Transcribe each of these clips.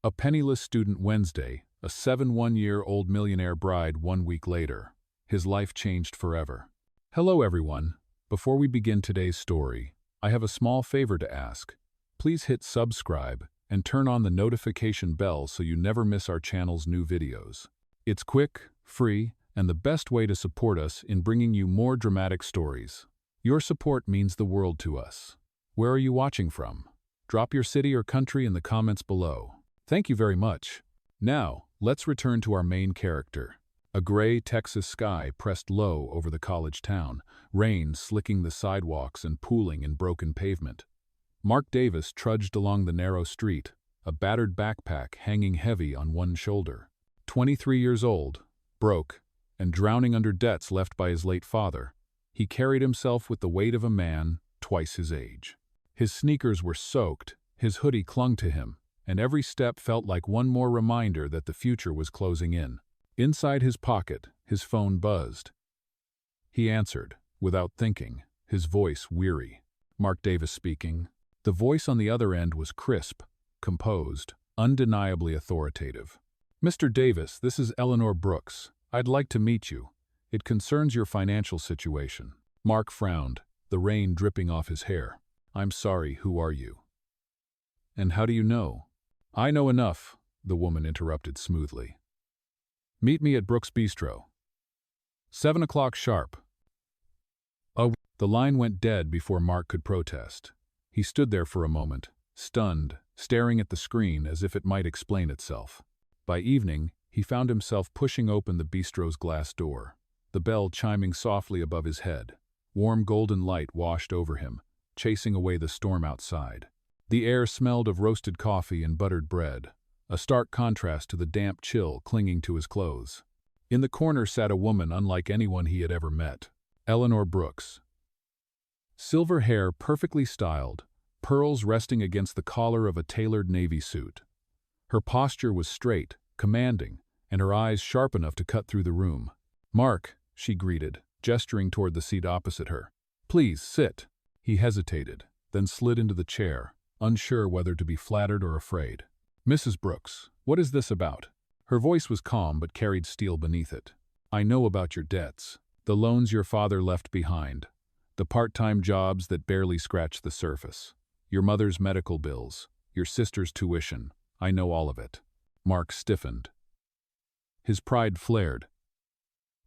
A penniless student Wednesday, a 71-year-old millionaire bride 1 week later. His life changed forever. Hello everyone. Before we begin today's story, I have a small favor to ask. Please hit subscribe and turn on the notification bell so you never miss our channel's new videos. It's quick, free, and the best way to support us in bringing you more dramatic stories. Your support means the world to us. Where are you watching from? Drop your city or country in the comments below. Thank you very much. Now, let's return to our main character. A gray Texas sky pressed low over the college town, rain slicking the sidewalks and pooling in broken pavement. Mark Davis trudged along the narrow street, a battered backpack hanging heavy on one shoulder. 23 years old, broke, and drowning under debts left by his late father, he carried himself with the weight of a man twice his age. His sneakers were soaked, his hoodie clung to him, and every step felt like one more reminder that the future was closing in. Inside his pocket, his phone buzzed. He answered, without thinking, his voice weary. Mark Davis speaking. The voice on the other end was crisp, composed, undeniably authoritative. "Mr. Davis, this is Eleanor Brooks. I'd like to meet you. It concerns your financial situation." Mark frowned, the rain dripping off his hair. "I'm sorry, who are you?" "And how do you know?" "I know enough," the woman interrupted smoothly. "Meet me at Brooks' Bistro. 7 o'clock sharp." Oh, the line went dead before Mark could protest. He stood there for a moment, stunned, staring at the screen as if it might explain itself. By evening, he found himself pushing open the bistro's glass door, the bell chiming softly above his head. Warm golden light washed over him, chasing away the storm outside. The air smelled of roasted coffee and buttered bread, a stark contrast to the damp chill clinging to his clothes. In the corner sat a woman unlike anyone he had ever met, Eleanor Brooks. Silver hair perfectly styled, pearls resting against the collar of a tailored navy suit. Her posture was straight, commanding, and her eyes sharp enough to cut through the room. "Mark," she greeted, gesturing toward the seat opposite her. "Please, sit." He hesitated, then slid into the chair, unsure whether to be flattered or afraid. "Mrs. Brooks, what is this about?" Her voice was calm but carried steel beneath it. "I know about your debts, the loans your father left behind, the part-time jobs that barely scratch the surface, your mother's medical bills, your sister's tuition. I know all of it." Mark stiffened. His pride flared.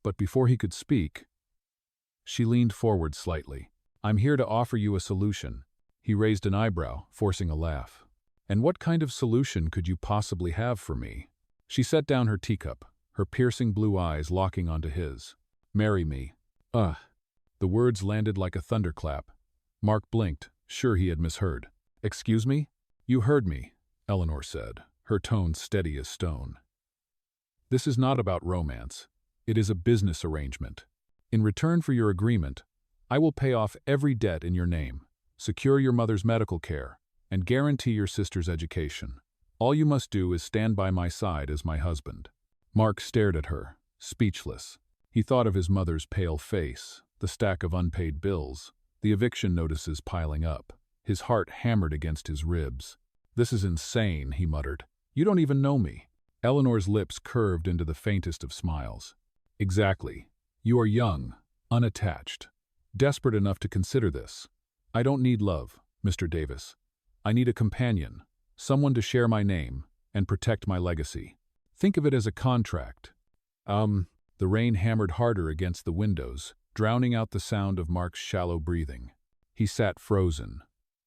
But before he could speak, she leaned forward slightly. "I'm here to offer you a solution." He raised an eyebrow, forcing a laugh. "And what kind of solution could you possibly have for me?" She set down her teacup, her piercing blue eyes locking onto his. "Marry me." "Ugh." The words landed like a thunderclap. Mark blinked, sure he had misheard. "Excuse me?" "You heard me," Eleanor said, her tone steady as stone. "This is not about romance. It is a business arrangement. In return for your agreement, I will pay off every debt in your name, secure your mother's medical care, and guarantee your sister's education. All you must do is stand by my side as my husband." Mark stared at her, speechless. He thought of his mother's pale face, the stack of unpaid bills, the eviction notices piling up. His heart hammered against his ribs. "This is insane," he muttered. "You don't even know me." Eleanor's lips curved into the faintest of smiles. "Exactly. You are young, unattached, desperate enough to consider this. I don't need love, Mr. Davis. I need a companion, someone to share my name and protect my legacy. Think of it as a contract." The rain hammered harder against the windows, drowning out the sound of Mark's shallow breathing. He sat frozen,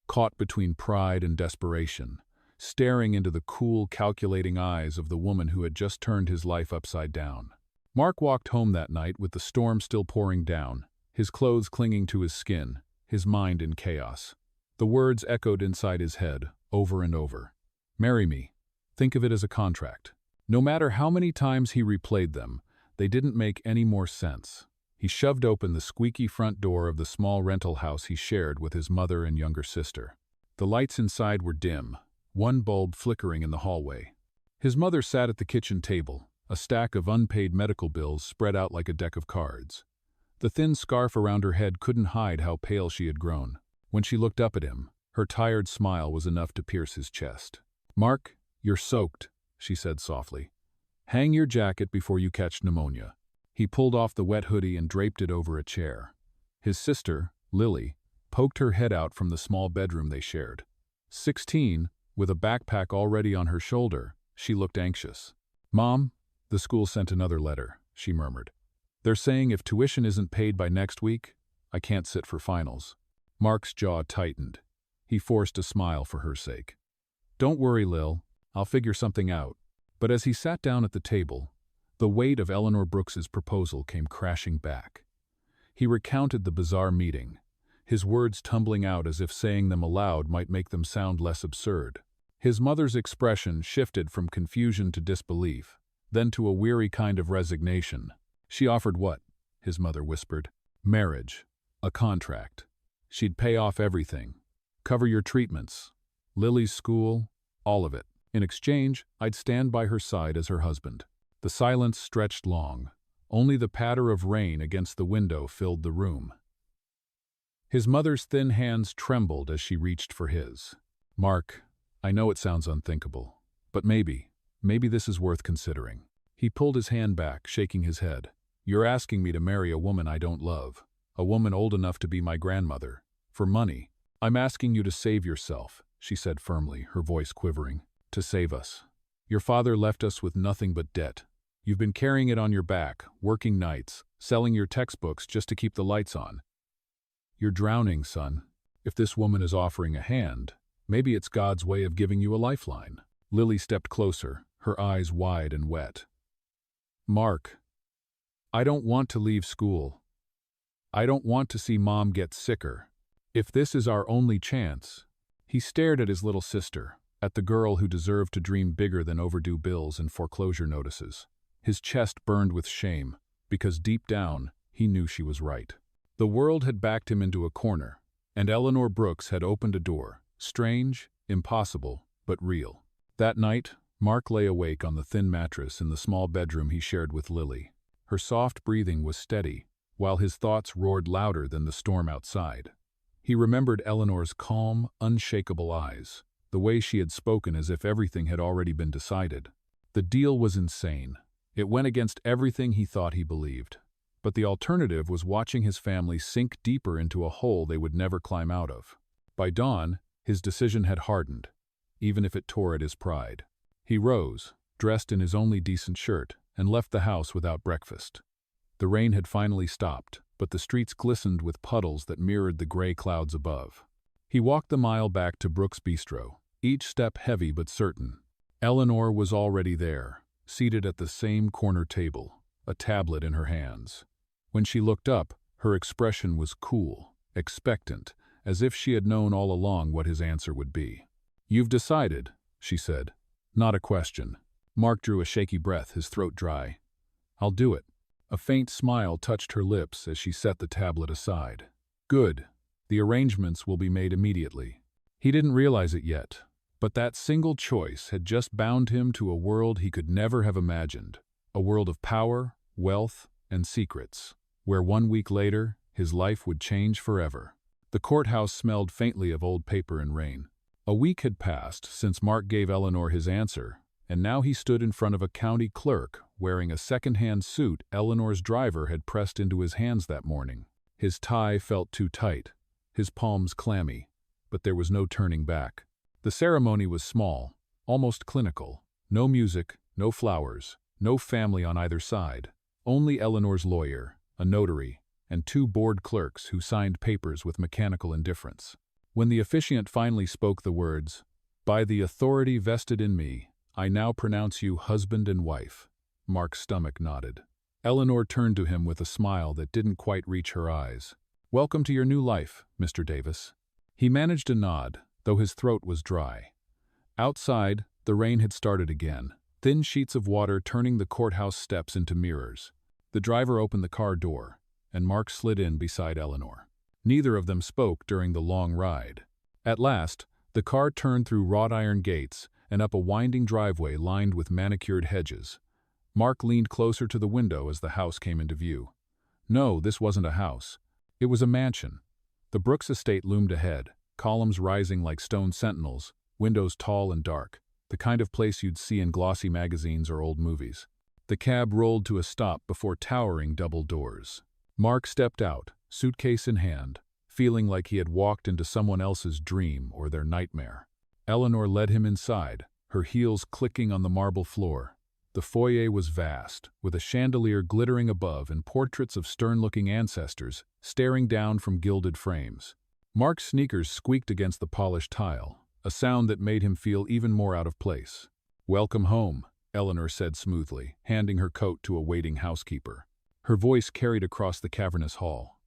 caught between pride and desperation, staring into the cool, calculating eyes of the woman who had just turned his life upside down. Mark walked home that night with the storm still pouring down, his clothes clinging to his skin, his mind in chaos. The words echoed inside his head, over and over. "Marry me." Think of it as a contract. No matter how many times he replayed them, they didn't make any more sense. He shoved open the squeaky front door of the small rental house he shared with his mother and younger sister. The lights inside were dim, one bulb flickering in the hallway. His mother sat at the kitchen table, a stack of unpaid medical bills spread out like a deck of cards. The thin scarf around her head couldn't hide how pale she had grown. When she looked up at him, her tired smile was enough to pierce his chest. "Mark, "You're soaked," she said softly. "Hang your jacket before you catch pneumonia." He pulled off the wet hoodie and draped it over a chair. His sister, Lily, poked her head out from the small bedroom they shared. 16, with a backpack already on her shoulder, she looked anxious. "Mom, the school sent another letter," she murmured. "They're saying if tuition isn't paid by next week, I can't sit for finals." Mark's jaw tightened. He forced a smile for her sake. "Don't worry, Lil. I'll figure something out." But as he sat down at the table, the weight of Eleanor Brooks's proposal came crashing back. He recounted the bizarre meeting, his words tumbling out as if saying them aloud might make them sound less absurd. His mother's expression shifted from confusion to disbelief, then to a weary kind of resignation. "She offered what?" his mother whispered. "Marriage. A contract. She'd pay off everything. Cover your treatments. Lily's school. All of it. In exchange, I'd stand by her side as her husband." The silence stretched long. Only the patter of rain against the window filled the room. His mother's thin hands trembled as she reached for his. "Mark, I know it sounds unthinkable, but maybe this is worth considering." He pulled his hand back, shaking his head. "You're asking me to marry a woman I don't love, a woman old enough to be my grandmother, for money." "I'm asking you to save yourself," she said firmly, her voice quivering. "To save us. Your father left us with nothing but debt. You've been carrying it on your back, working nights, selling your textbooks just to keep the lights on. You're drowning, son. If this woman is offering a hand, maybe it's God's way of giving you a lifeline." Lily stepped closer, her eyes wide and wet. "Mark, I don't want to leave school. I don't want to see Mom get sicker. If this is our only chance." He stared at his little sister, at the girl who deserved to dream bigger than overdue bills and foreclosure notices. His chest burned with shame, because deep down, he knew she was right. The world had backed him into a corner, and Eleanor Brooks had opened a door, strange, impossible, but real. That night, Mark lay awake on the thin mattress in the small bedroom he shared with Lily. Her soft breathing was steady, while his thoughts roared louder than the storm outside. He remembered Eleanor's calm, unshakable eyes, the way she had spoken as if everything had already been decided. The deal was insane. It went against everything he thought he believed. But the alternative was watching his family sink deeper into a hole they would never climb out of. By dawn, his decision had hardened, even if it tore at his pride. He rose, dressed in his only decent shirt, and left the house without breakfast. The rain had finally stopped, but the streets glistened with puddles that mirrored the gray clouds above. He walked the mile back to Brooks' Bistro, each step heavy but certain. Eleanor was already there, seated at the same corner table, a tablet in her hands. When she looked up, her expression was cool, expectant, as if she had known all along what his answer would be. "You've decided," she said. "Not a question." Mark drew a shaky breath, his throat dry. "I'll do it." A faint smile touched her lips as she set the tablet aside. "Good. The arrangements will be made immediately." He didn't realize it yet, but that single choice had just bound him to a world he could never have imagined, a world of power, wealth, and secrets, where 1 week later, his life would change forever. The courthouse smelled faintly of old paper and rain. A week had passed since Mark gave Eleanor his answer, and now he stood in front of a county clerk wearing a second-hand suit Eleanor's driver had pressed into his hands that morning. His tie felt too tight, his palms clammy, but there was no turning back. The ceremony was small, almost clinical. No music, no flowers, no family on either side. Only Eleanor's lawyer, a notary, and 2 board clerks who signed papers with mechanical indifference. When the officiant finally spoke the words, "By the authority vested in me, I now pronounce you husband and wife," Mark's stomach nodded. Eleanor turned to him with a smile that didn't quite reach her eyes. "Welcome to your new life, Mr. Davis." He managed a nod, though his throat was dry. Outside, the rain had started again, thin sheets of water turning the courthouse steps into mirrors. The driver opened the car door, and Mark slid in beside Eleanor. Neither of them spoke during the long ride. At last, the car turned through wrought iron gates and up a winding driveway lined with manicured hedges. Mark leaned closer to the window as the house came into view. No, this wasn't a house. It was a mansion. The Brooks estate loomed ahead, columns rising like stone sentinels, windows tall and dark. the kind of place you'd see in glossy magazines or old movies. The cab rolled to a stop before towering double doors. Mark stepped out, suitcase in hand, feeling like he had walked into someone else's dream or their nightmare. Eleanor led him inside, her heels clicking on the marble floor. The foyer was vast, with a chandelier glittering above and portraits of stern-looking ancestors staring down from gilded frames. Mark's sneakers squeaked against the polished tile, a sound that made him feel even more out of place. "Welcome home," Eleanor said smoothly, handing her coat to a waiting housekeeper. Her voice carried across the cavernous hall.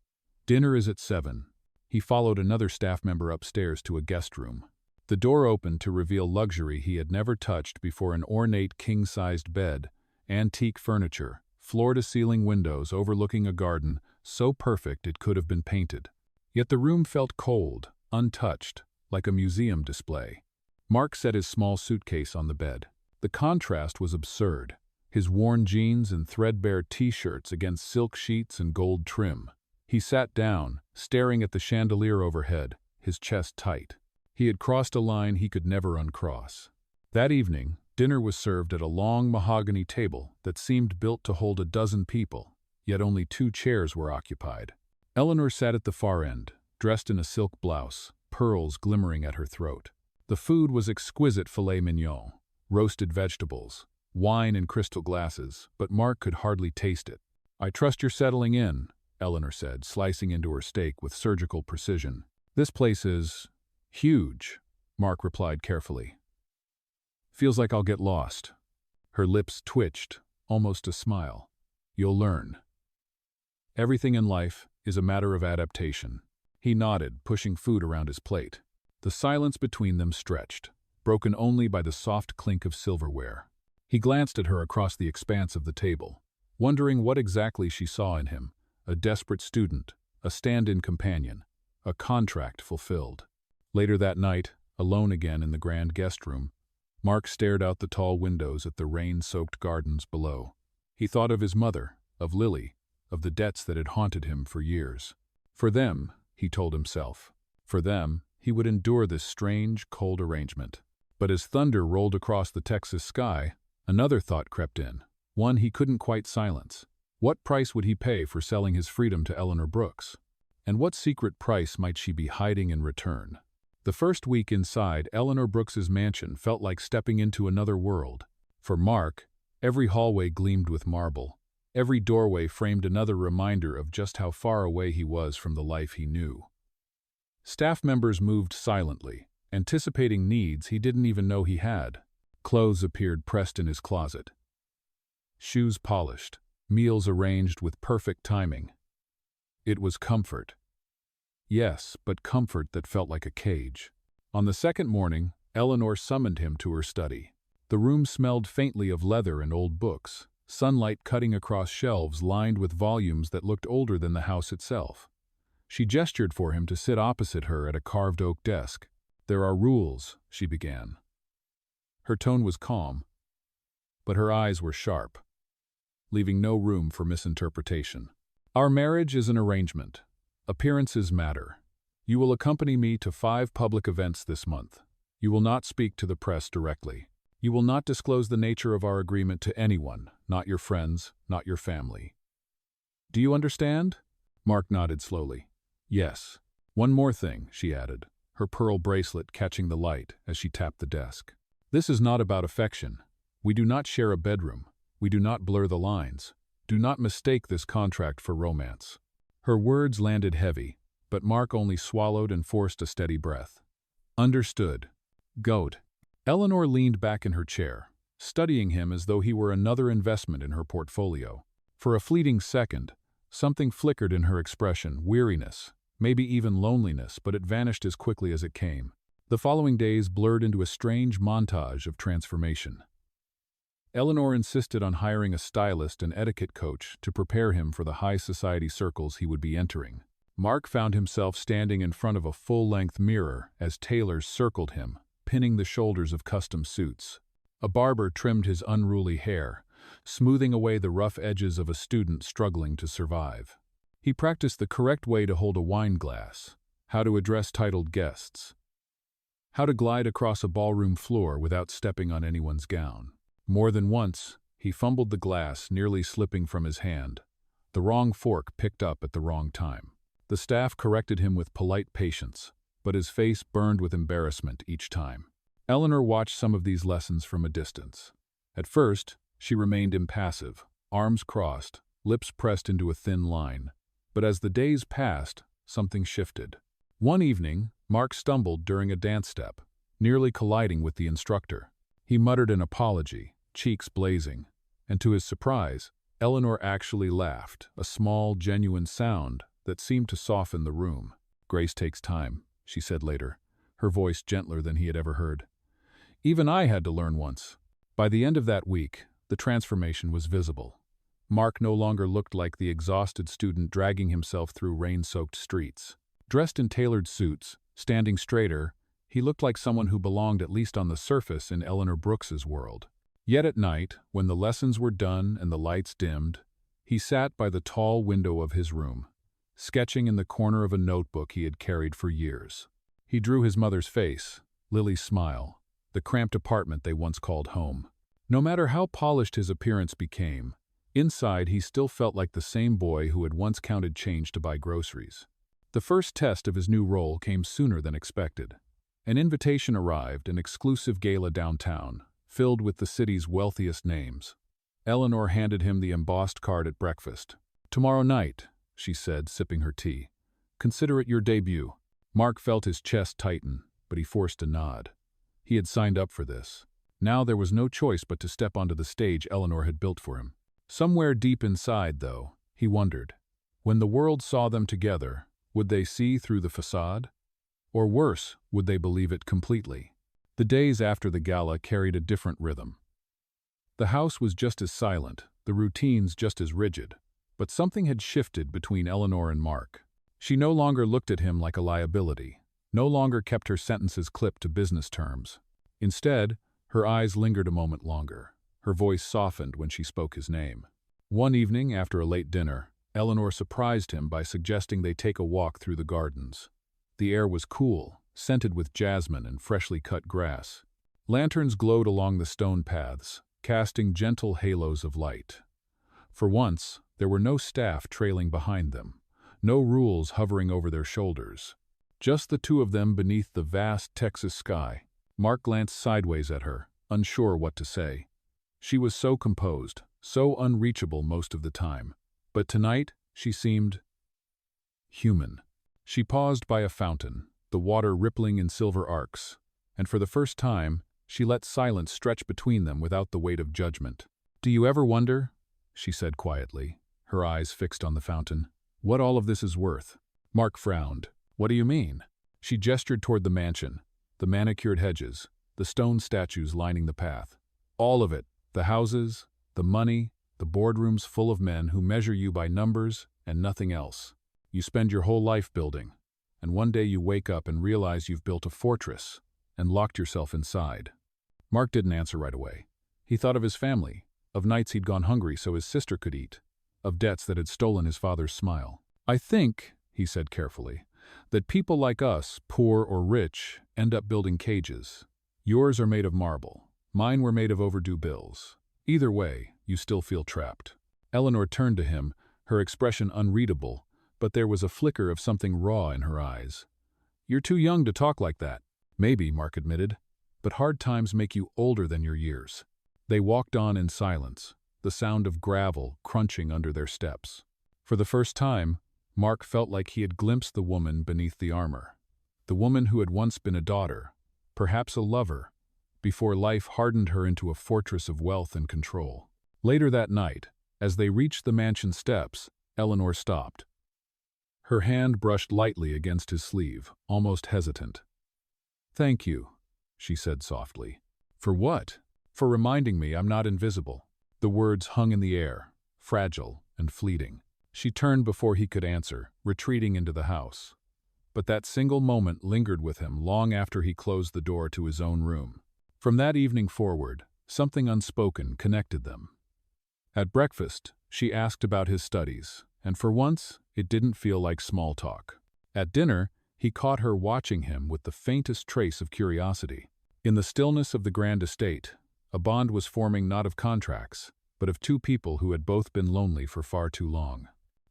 "Dinner is at 7. He followed another staff member upstairs to a guest room. The door opened to reveal luxury he had never touched before: an ornate king-sized bed, antique furniture, floor-to-ceiling windows overlooking a garden so perfect it could have been painted. Yet the room felt cold, untouched, like a museum display. Mark set his small suitcase on the bed. The contrast was absurd, his worn jeans and threadbare t-shirts against silk sheets and gold trim. He sat down, staring at the chandelier overhead, his chest tight. He had crossed a line he could never uncross. That evening, dinner was served at a long mahogany table that seemed built to hold a dozen people, yet only 2 chairs were occupied. Eleanor sat at the far end, dressed in a silk blouse, pearls glimmering at her throat. The food was exquisite filet mignon, roasted vegetables, wine in crystal glasses, but Mark could hardly taste it. "I trust you're settling in," Eleanor said, slicing into her steak with surgical precision. "This place is huge," Mark replied carefully. "Feels like I'll get lost." Her lips twitched, almost a smile. "You'll learn. Everything in life is a matter of adaptation." He nodded, pushing food around his plate. The silence between them stretched, broken only by the soft clink of silverware. He glanced at her across the expanse of the table, wondering what exactly she saw in him: a desperate student, a stand-in companion, a contract fulfilled. Later that night, alone again in the grand guest room, Mark stared out the tall windows at the rain-soaked gardens below. He thought of his mother, of Lily, of the debts that had haunted him for years. For them, he told himself, for them, he would endure this strange, cold arrangement. But as thunder rolled across the Texas sky, another thought crept in, one he couldn't quite silence. What price would he pay for selling his freedom to Eleanor Brooks? And what secret price might she be hiding in return? The first week inside Eleanor Brooks's mansion felt like stepping into another world. For Mark, every hallway gleamed with marble. Every doorway framed another reminder of just how far away he was from the life he knew. Staff members moved silently, anticipating needs he didn't even know he had. Clothes appeared pressed in his closet. Shoes polished, meals arranged with perfect timing. It was comfort. Yes, but comfort that felt like a cage. On the second morning, Eleanor summoned him to her study. The room smelled faintly of leather and old books, sunlight cutting across shelves lined with volumes that looked older than the house itself. She gestured for him to sit opposite her at a carved oak desk. "There are rules," she began. Her tone was calm, but her eyes were sharp, leaving no room for misinterpretation. "Our marriage is an arrangement. Appearances matter. You will accompany me to 5 public events this month. You will not speak to the press directly. You will not disclose the nature of our agreement to anyone, not your friends, not your family. Do you understand?" Mark nodded slowly. "Yes. One more thing," she added, her pearl bracelet catching the light as she tapped the desk. "This is not about affection. We do not share a bedroom. We do not blur the lines. Do not mistake this contract for romance." Her words landed heavy, but Mark only swallowed and forced a steady breath. "Understood. Goat." Eleanor leaned back in her chair, studying him as though he were another investment in her portfolio. For a fleeting second, something flickered in her expression: weariness, maybe even loneliness, but it vanished as quickly as it came. The following days blurred into a strange montage of transformation. Eleanor insisted on hiring a stylist and etiquette coach to prepare him for the high society circles he would be entering. Mark found himself standing in front of a full-length mirror as tailors circled him, pinning the shoulders of custom suits. A barber trimmed his unruly hair, smoothing away the rough edges of a student struggling to survive. He practiced the correct way to hold a wine glass, how to address titled guests, how to glide across a ballroom floor without stepping on anyone's gown. More than once, he fumbled the glass, nearly slipping from his hand. The wrong fork picked up at the wrong time. The staff corrected him with polite patience, but his face burned with embarrassment each time. Eleanor watched some of these lessons from a distance. At first, she remained impassive, arms crossed, lips pressed into a thin line. But as the days passed, something shifted. One evening, Mark stumbled during a dance step, nearly colliding with the instructor. He muttered an apology, cheeks blazing, and to his surprise, Eleanor actually laughed, a small, genuine sound that seemed to soften the room. "Grace takes time," she said later, her voice gentler than he had ever heard. "Even I had to learn once." By the end of that week, the transformation was visible. Mark no longer looked like the exhausted student dragging himself through rain-soaked streets. Dressed in tailored suits, standing straighter, he looked like someone who belonged at least on the surface in Eleanor Brooks's world. Yet at night, when the lessons were done and the lights dimmed, he sat by the tall window of his room, sketching in the corner of a notebook he had carried for years. He drew his mother's face, Lily's smile, the cramped apartment they once called home. No matter how polished his appearance became, inside he still felt like the same boy who had once counted change to buy groceries. The first test of his new role came sooner than expected. An invitation arrived, an exclusive gala downtown, filled with the city's wealthiest names. Eleanor handed him the embossed card at breakfast. "Tomorrow night," she said, sipping her tea. "Consider it your debut." Mark felt his chest tighten, but he forced a nod. He had signed up for this. Now there was no choice but to step onto the stage Eleanor had built for him. Somewhere deep inside, though, he wondered, when the world saw them together, would they see through the facade? Or worse, would they believe it completely? The days after the gala carried a different rhythm. The house was just as silent, the routines just as rigid, but something had shifted between Eleanor and Mark. She no longer looked at him like a liability, no longer kept her sentences clipped to business terms. Instead, her eyes lingered a moment longer. Her voice softened when she spoke his name. One evening, after a late dinner, Eleanor surprised him by suggesting they take a walk through the gardens. The air was cool, scented with jasmine and freshly cut grass. Lanterns glowed along the stone paths, casting gentle halos of light. For once, there were no staff trailing behind them, no rules hovering over their shoulders. Just the two of them beneath the vast Texas sky. Mark glanced sideways at her, unsure what to say. She was so composed, so unreachable most of the time. But tonight, she seemed human. She paused by a fountain, the water rippling in silver arcs, and for the first time, she let silence stretch between them without the weight of judgment. "Do you ever wonder," she said quietly, her eyes fixed on the fountain, "what all of this is worth?" Mark frowned. "What do you mean?" She gestured toward the mansion, the manicured hedges, the stone statues lining the path. "All of it, the houses, the money, the boardrooms full of men who measure you by numbers and nothing else. You spend your whole life building, and one day you wake up and realize you've built a fortress and locked yourself inside." Mark didn't answer right away. He thought of his family, of nights he'd gone hungry so his sister could eat, of debts that had stolen his father's smile. "I think," he said carefully, "that people like us, poor or rich, end up building cages. Yours are made of marble. Mine were made of overdue bills. Either way, you still feel trapped." Eleanor turned to him, her expression unreadable, but there was a flicker of something raw in her eyes. "You're too young to talk like that." "Maybe," Mark admitted, "but hard times make you older than your years." They walked on in silence, the sound of gravel crunching under their steps. For the first time, Mark felt like he had glimpsed the woman beneath the armor. The woman who had once been a daughter, perhaps a lover, before life hardened her into a fortress of wealth and control. Later that night, as they reached the mansion steps, Eleanor stopped. Her hand brushed lightly against his sleeve, almost hesitant. "Thank you," she said softly. "For what?" "For reminding me I'm not invisible." The words hung in the air, fragile and fleeting. She turned before he could answer, retreating into the house. But that single moment lingered with him long after he closed the door to his own room. From that evening forward, something unspoken connected them. At breakfast, she asked about his studies, and for once, it didn't feel like small talk. At dinner, He caught her watching him with the faintest trace of curiosity. In the stillness of the grand estate, a bond was forming not of contracts, but of two people who had both been lonely for far too long.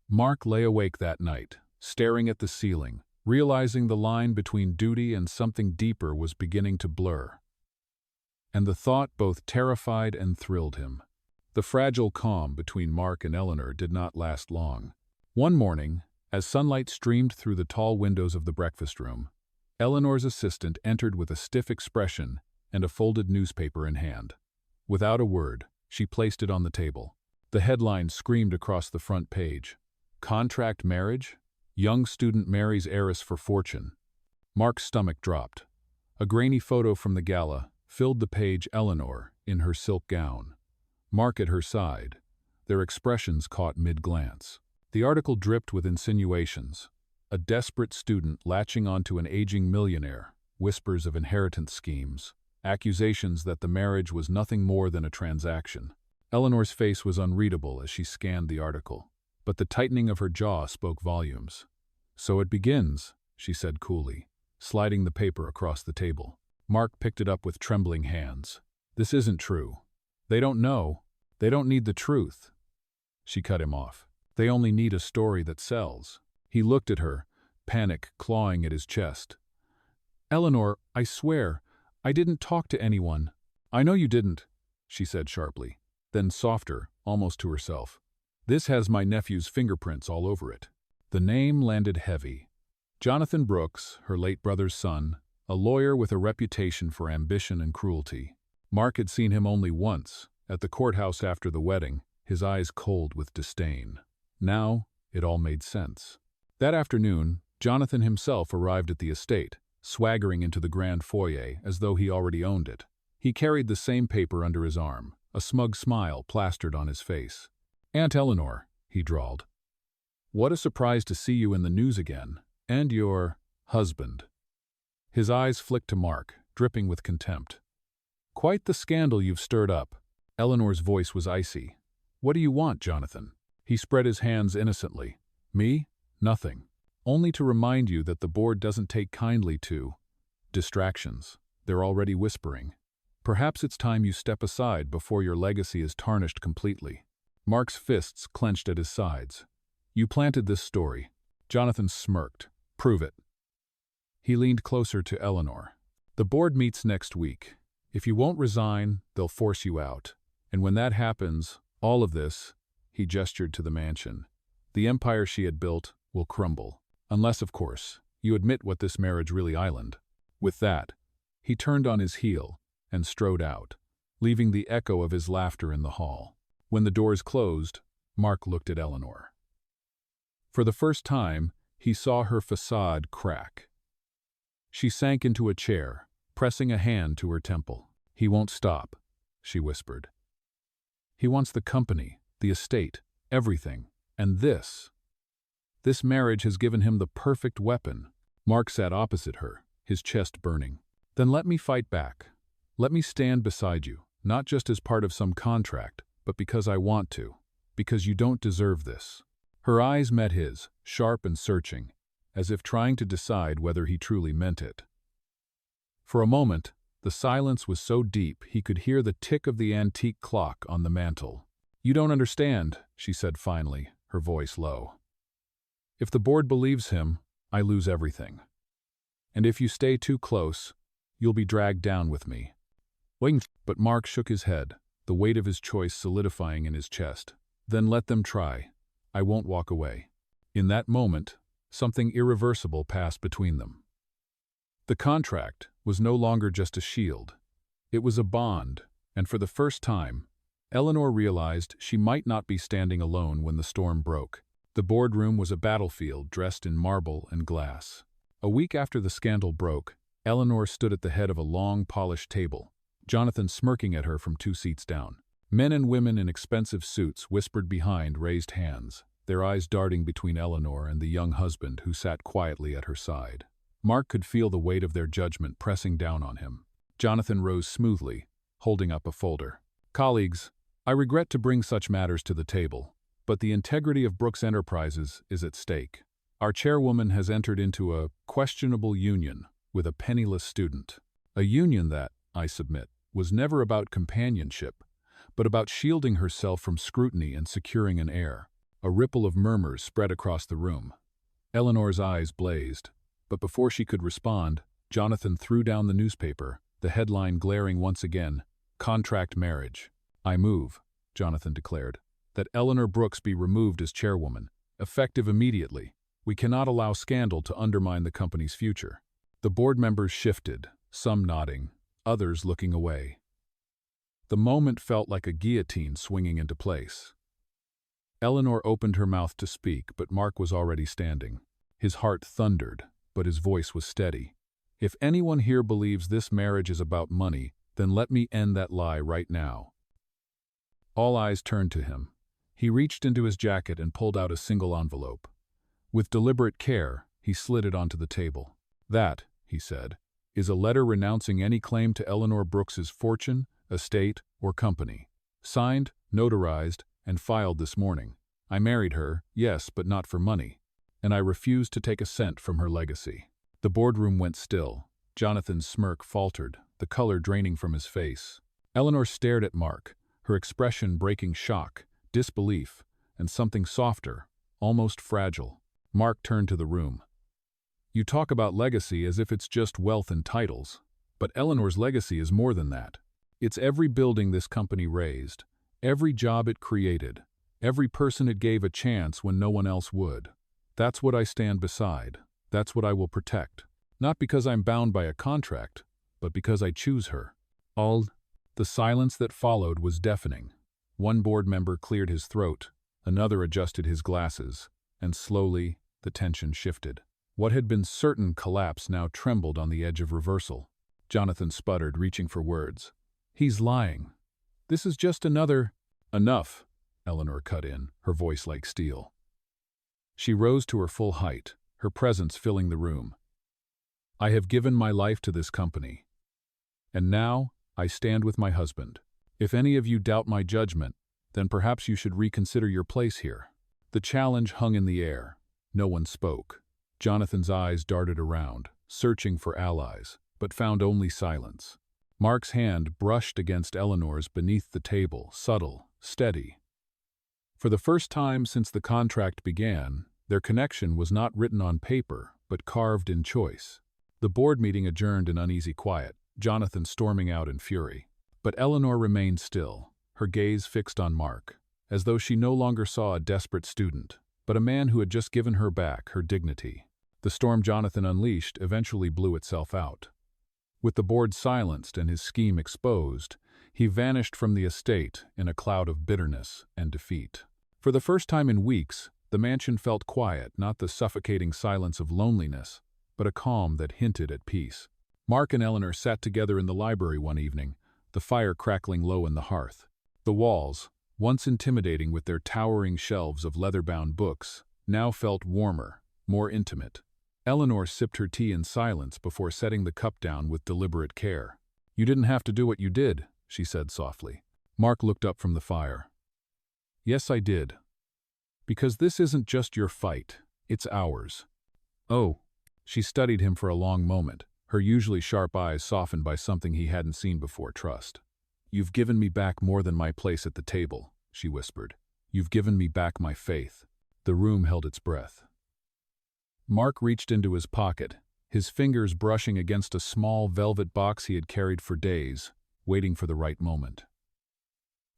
Mark lay awake that night, staring at the ceiling, realizing the line between duty and something deeper was beginning to blur. And the thought both terrified and thrilled him. The fragile calm between Mark and Eleanor did not last long. One morning, as sunlight streamed through the tall windows of the breakfast room, Eleanor's assistant entered with a stiff expression and a folded newspaper in hand. Without a word, she placed it on the table. The headline screamed across the front page. Contract marriage? Young student marries heiress for fortune. Mark's stomach dropped. A grainy photo from the gala filled the page. Eleanor, in her silk gown. Mark at her side, their expressions caught mid-glance. The article dripped with insinuations. A desperate student latching onto an aging millionaire, whispers of inheritance schemes, accusations that the marriage was nothing more than a transaction. Eleanor's face was unreadable as she scanned the article, but the tightening of her jaw spoke volumes. So it begins, she said coolly, sliding the paper across the table. Mark picked it up with trembling hands. This isn't true. They don't know. They don't need the truth. She cut him off. They only need a story that sells. He looked at her, panic clawing at his chest. Eleanor, I swear, I didn't talk to anyone. I know you didn't, she said sharply, then softer, almost to herself. This has my nephew's fingerprints all over it. The name landed heavy. Jonathan Brooks, her late brother's son, a lawyer with a reputation for ambition and cruelty. Mark had seen him only once, at the courthouse after the wedding, his eyes cold with disdain. Now, it all made sense. That afternoon, Jonathan himself arrived at the estate, swaggering into the grand foyer as though he already owned it. He carried the same paper under his arm, a smug smile plastered on his face. Aunt Eleanor, he drawled. What a surprise to see you in the news again, and your husband. His eyes flicked to Mark, dripping with contempt. Quite the scandal you've stirred up. Eleanor's voice was icy. What do you want, Jonathan? He spread his hands innocently. Me? Nothing. Only to remind you that the board doesn't take kindly to distractions. They're already whispering. Perhaps it's time you step aside before your legacy is tarnished completely. Mark's fists clenched at his sides. You planted this story. Jonathan smirked. Prove it. He leaned closer to Eleanor. The board meets next week. If you won't resign, they'll force you out. And when that happens, all of this, he gestured to the mansion, the empire she had built, will crumble. Unless, of course, you admit what this marriage really island. With that, he turned on his heel and strode out, leaving the echo of his laughter in the hall. When the doors closed, Mark looked at Eleanor. For the first time, he saw her facade crack. She sank into a chair, pressing a hand to her temple. He won't stop, she whispered. He wants the company, the estate, everything, and this. This marriage has given him the perfect weapon. Mark sat opposite her, his chest burning. Then let me fight back. Let me stand beside you, not just as part of some contract, but because I want to, because you don't deserve this. Her eyes met his, sharp and searching, as if trying to decide whether he truly meant it. For a moment, the silence was so deep he could hear the tick of the antique clock on the mantel. You don't understand, she said finally, her voice low. If the board believes him, I lose everything. And if you stay too close, you'll be dragged down with me. But Mark shook his head, the weight of his choice solidifying in his chest. Then let them try. I won't walk away. In that moment, something irreversible passed between them. The contract was no longer just a shield. It was a bond, and for the first time, Eleanor realized she might not be standing alone when the storm broke. The boardroom was a battlefield dressed in marble and glass. A week after the scandal broke, Eleanor stood at the head of a long, polished table, Jonathan smirking at her from 2 seats down. Men and women in expensive suits whispered behind raised hands, their eyes darting between Eleanor and the young husband who sat quietly at her side. Mark could feel the weight of their judgment pressing down on him. Jonathan rose smoothly, holding up a folder. Colleagues, I regret to bring such matters to the table, but the integrity of Brooks Enterprises is at stake. Our chairwoman has entered into a questionable union with a penniless student. A union that, I submit, was never about companionship, but about shielding herself from scrutiny and securing an heir. A ripple of murmurs spread across the room. Eleanor's eyes blazed, but before she could respond, Jonathan threw down the newspaper, the headline glaring once again, "Contract Marriage." "I move," Jonathan declared, "that Eleanor Brooks be removed as chairwoman, effective immediately. We cannot allow scandal to undermine the company's future." The board members shifted, some nodding, others looking away. The moment felt like a guillotine swinging into place. Eleanor opened her mouth to speak, but Mark was already standing. His heart thundered, but his voice was steady. "If anyone here believes this marriage is about money, then let me end that lie right now." All eyes turned to him. He reached into his jacket and pulled out a single envelope. With deliberate care, he slid it onto the table. "That," he said, "is a letter renouncing any claim to Eleanor Brooks's fortune, estate, or company. Signed, notarized, and filed this morning. I married her, yes, but not for money, and I refuse to take a cent from her legacy." The boardroom went still. Jonathan's smirk faltered, the color draining from his face. Eleanor stared at Mark, her expression breaking shock, disbelief, and something softer, almost fragile. Mark turned to the room. "You talk about legacy as if it's just wealth and titles, but Eleanor's legacy is more than that. It's every building this company raised, every job it created, every person it gave a chance when no one else would. That's what I stand beside. That's what I will protect. Not because I'm bound by a contract, but because I choose her." The silence that followed was deafening. One board member cleared his throat, another adjusted his glasses, and slowly the tension shifted. What had been certain collapse now trembled on the edge of reversal. Jonathan sputtered, reaching for words. "He's lying. This is just another—" "Enough," Eleanor cut in, her voice like steel. She rose to her full height, her presence filling the room. "I have given my life to this company. And now I stand with my husband. If any of you doubt my judgment, then perhaps you should reconsider your place here." The challenge hung in the air. No one spoke. Jonathan's eyes darted around, searching for allies, but found only silence. Mark's hand brushed against Eleanor's beneath the table, subtle, steady. For the first time since the contract began, their connection was not written on paper, but carved in choice. The board meeting adjourned in uneasy quiet, Jonathan storming out in fury. But Eleanor remained still, her gaze fixed on Mark, as though she no longer saw a desperate student, but a man who had just given her back her dignity. The storm Jonathan unleashed eventually blew itself out. With the board silenced and his scheme exposed, he vanished from the estate in a cloud of bitterness and defeat. For the first time in weeks, the mansion felt quiet, not the suffocating silence of loneliness, but a calm that hinted at peace. Mark and Eleanor sat together in the library one evening, the fire crackling low in the hearth. The walls, once intimidating with their towering shelves of leather-bound books, now felt warmer, more intimate. Eleanor sipped her tea in silence before setting the cup down with deliberate care. "You didn't have to do what you did," she said softly. Mark looked up from the fire. "Yes, I did. Because this isn't just your fight, it's ours." "Oh." She studied him for a long moment, her usually sharp eyes softened by something he hadn't seen before: trust. "You've given me back more than my place at the table," she whispered. "You've given me back my faith." The room held its breath. Mark reached into his pocket, his fingers brushing against a small velvet box he had carried for days, waiting for the right moment.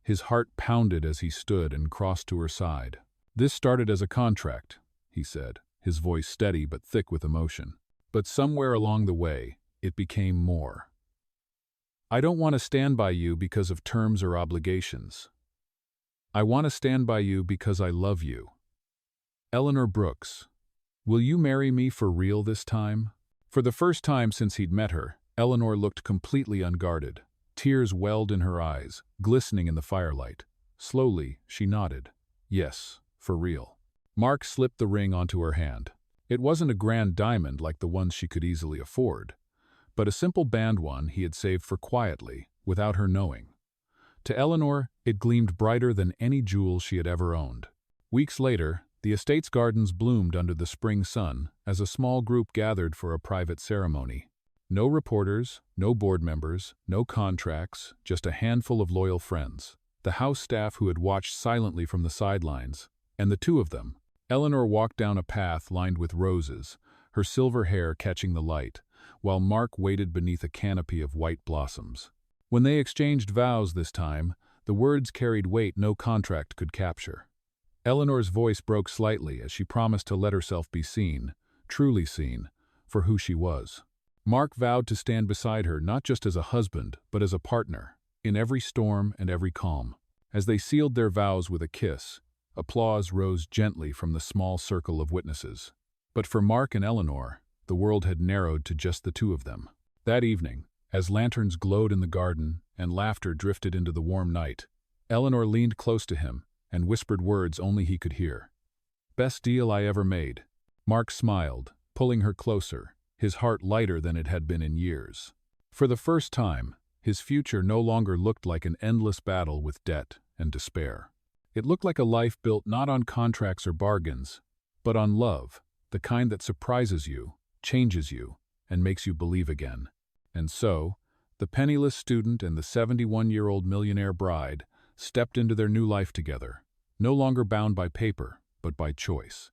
His heart pounded as he stood and crossed to her side. "This started as a contract," he said, his voice steady but thick with emotion. "But somewhere along the way, it became more. I don't want to stand by you because of terms or obligations. I want to stand by you because I love you. Eleanor Brooks, will you marry me for real this time?" For the first time since he'd met her, Eleanor looked completely unguarded. Tears welled in her eyes, glistening in the firelight. Slowly, she nodded. "Yes, for real." Mark slipped the ring onto her hand. It wasn't a grand diamond like the ones she could easily afford, but a simple band one he had saved for quietly, without her knowing. To Eleanor, it gleamed brighter than any jewel she had ever owned. Weeks later, The estate's gardens bloomed under the spring sun as a small group gathered for a private ceremony. No reporters, no board members, no contracts, just a handful of loyal friends. The house staff who had watched silently from the sidelines, and the two of them. Eleanor walked down a path lined with roses, her silver hair catching the light, while Mark waited beneath a canopy of white blossoms. When they exchanged vows this time, the words carried weight no contract could capture. Eleanor's voice broke slightly as she promised to let herself be seen, truly seen, for who she was. Mark vowed to stand beside her not just as a husband, but as a partner, in every storm and every calm. As they sealed their vows with a kiss, applause rose gently from the small circle of witnesses. But for Mark and Eleanor, the world had narrowed to just the two of them. That evening, as lanterns glowed in the garden and laughter drifted into the warm night, Eleanor leaned close to him and whispered words only he could hear. "Best deal I ever made." Mark smiled, pulling her closer, his heart lighter than it had been in years. For the first time, his future no longer looked like an endless battle with debt and despair. It looked like a life built not on contracts or bargains, but on love, the kind that surprises you, changes you, and makes you believe again. And so, the penniless student and the 71-year-old millionaire bride stepped into their new life together, no longer bound by paper, but by choice.